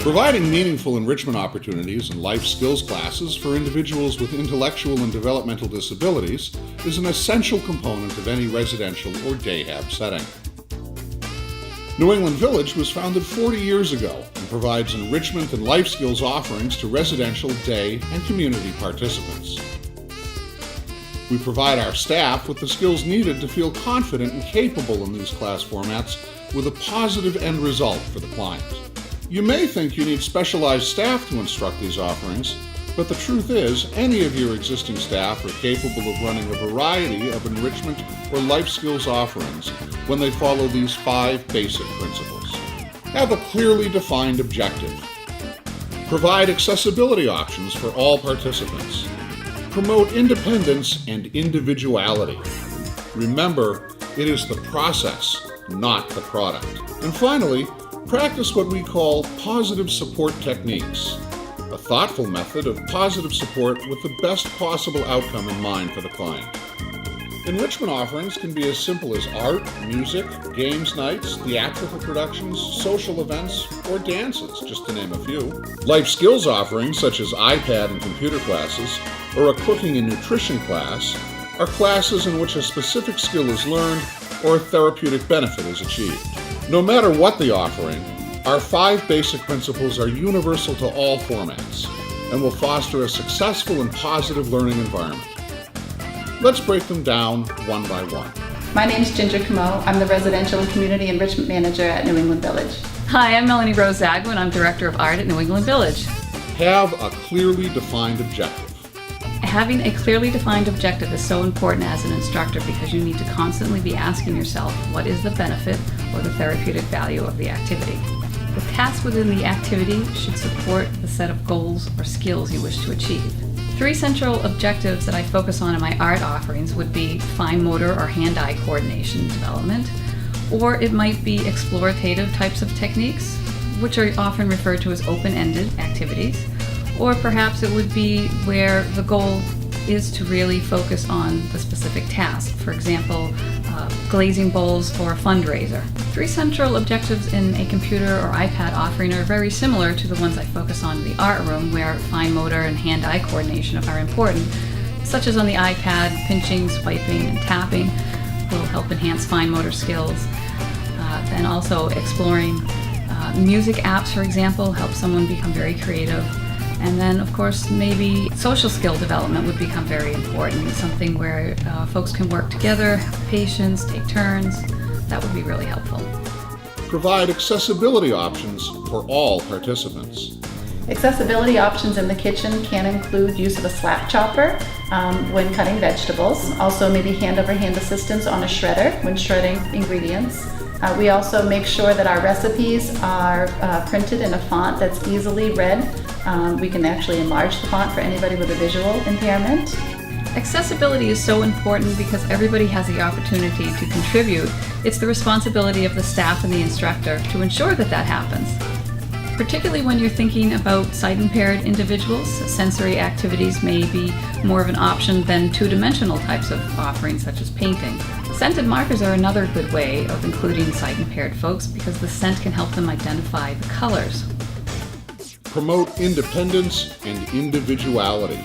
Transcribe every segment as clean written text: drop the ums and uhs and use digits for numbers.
Providing meaningful enrichment opportunities and life skills classes for individuals with intellectual and developmental disabilities is an essential component of any residential or day hab setting. New England Village was founded 40 years ago and provides enrichment and life skills offerings to residential, day, and community participants. We provide our staff with the skills needed to feel confident and capable in these class formats with a positive end result for the client. You may think you need specialized staff to instruct these offerings, but the truth is, any of your existing staff are capable of running a variety of enrichment or life skills offerings when they follow these 5 basic principles. Have a clearly defined objective. Provide accessibility options for all participants. Promote independence and individuality. Remember, it is the process, not the product. And finally, practice what we call positive support techniques, a thoughtful method of positive support with the best possible outcome in mind for the client. Enrichment offerings can be as simple as art, music, games nights, theatrical productions, social events, or dances, just to name a few. Life skills offerings such as iPad and computer classes, or a cooking and nutrition class, are classes in which a specific skill is learned or a therapeutic benefit is achieved. No matter what the offering, our 5 basic principles are universal to all formats and will foster a successful and positive learning environment. Let's break them down one by one. My name is Ginger Camo. I'm the Residential and Community Enrichment Manager at New England Village. Hi, I'm Melanie Rose Zagwin. I'm Director of Art at New England Village. Have a clearly defined objective. Having a clearly defined objective is so important as an instructor because you need to constantly be asking yourself, what is the benefit or the therapeutic value of the activity? The task within the activity should support the set of goals or skills you wish to achieve. 3 central objectives that I focus on in my art offerings would be fine motor or hand-eye coordination development, or it might be explorative types of techniques, which are often referred to as open-ended activities, or perhaps it would be where the goal is to really focus on the specific task. For example, glazing bowls for a fundraiser. 3 central objectives in a computer or iPad offering are very similar to the ones I focus on in the art room, where fine motor and hand-eye coordination are important, such as on the iPad, pinching, swiping, and tapping will help enhance fine motor skills. Then also exploring music apps, for example, help someone become very creative. And then, of course, maybe social skill development would become very important, something where folks can work together, have patience, take turns. That would be really helpful. Provide accessibility options for all participants. Accessibility options in the kitchen can include use of a slap chopper when cutting vegetables, also maybe hand-over-hand assistance on a shredder when shredding ingredients. We also make sure that our recipes are printed in a font that's easily read. We can actually enlarge the font for anybody with a visual impairment. Accessibility is so important because everybody has the opportunity to contribute. It's the responsibility of the staff and the instructor to ensure that that happens. Particularly when you're thinking about sight-impaired individuals, sensory activities may be more of an option than 2-dimensional types of offerings such as painting. Scented markers are another good way of including sight-impaired folks because the scent can help them identify the colors. Promote independence and individuality.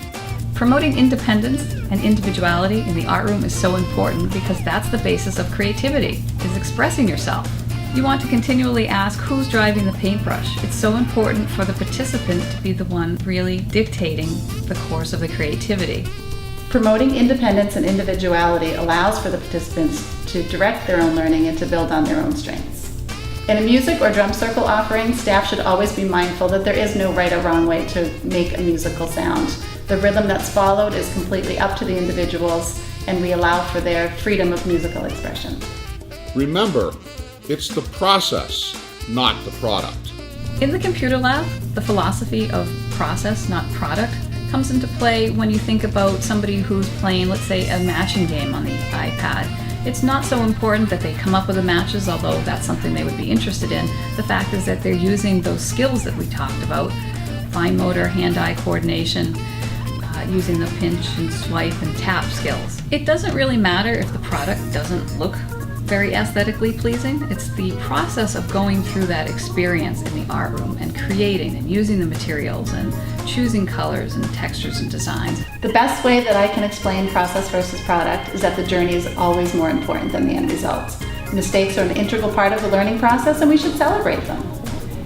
Promoting independence and individuality in the art room is so important because that's the basis of creativity, is expressing yourself. You want to continually ask who's driving the paintbrush. It's so important for the participant to be the one really dictating the course of the creativity. Promoting independence and individuality allows for the participants to direct their own learning and to build on their own strengths. In a music or drum circle offering, staff should always be mindful that there is no right or wrong way to make a musical sound. The rhythm that's followed is completely up to the individuals, and we allow for their freedom of musical expression. Remember, it's the process, not the product. In the computer lab, the philosophy of process, not product, comes into play when you think about somebody who's playing, let's say, a matching game on the iPad. It's not so important that they come up with the matches, although that's something they would be interested in. The fact is that they're using those skills that we talked about, fine motor, hand-eye coordination, using the pinch and swipe and tap skills. It doesn't really matter if the product doesn't look very aesthetically pleasing. It's the process of going through that experience in the art room and creating and using the materials and choosing colors and textures and designs. The best way that I can explain process versus product is that the journey is always more important than the end results. Mistakes are an integral part of the learning process, and we should celebrate them.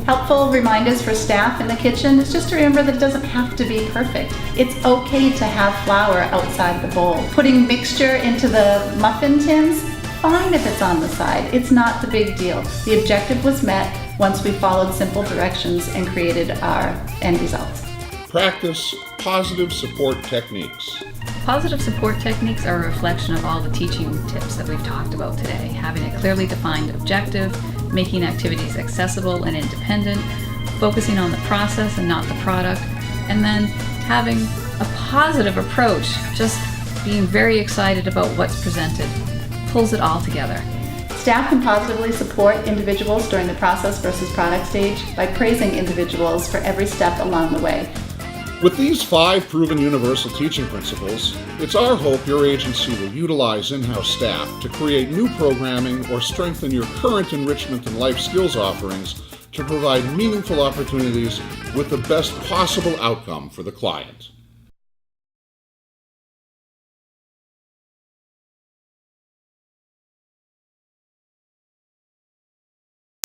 Helpful reminders for staff in the kitchen is just to remember that it doesn't have to be perfect. It's okay to have flour outside the bowl. Putting mixture into the muffin tins, fine if it's on the side. It's not the big deal. The objective was met once we followed simple directions and created our end results. Practice positive support techniques. Positive support techniques are a reflection of all the teaching tips that we've talked about today. Having a clearly defined objective, making activities accessible and independent, focusing on the process and not the product, and then having a positive approach, just being very excited about what's presented, pulls it all together. Staff can positively support individuals during the process versus product stage by praising individuals for every step along the way. With these 5 proven universal teaching principles, it's our hope your agency will utilize in-house staff to create new programming or strengthen your current enrichment and life skills offerings to provide meaningful opportunities with the best possible outcome for the client.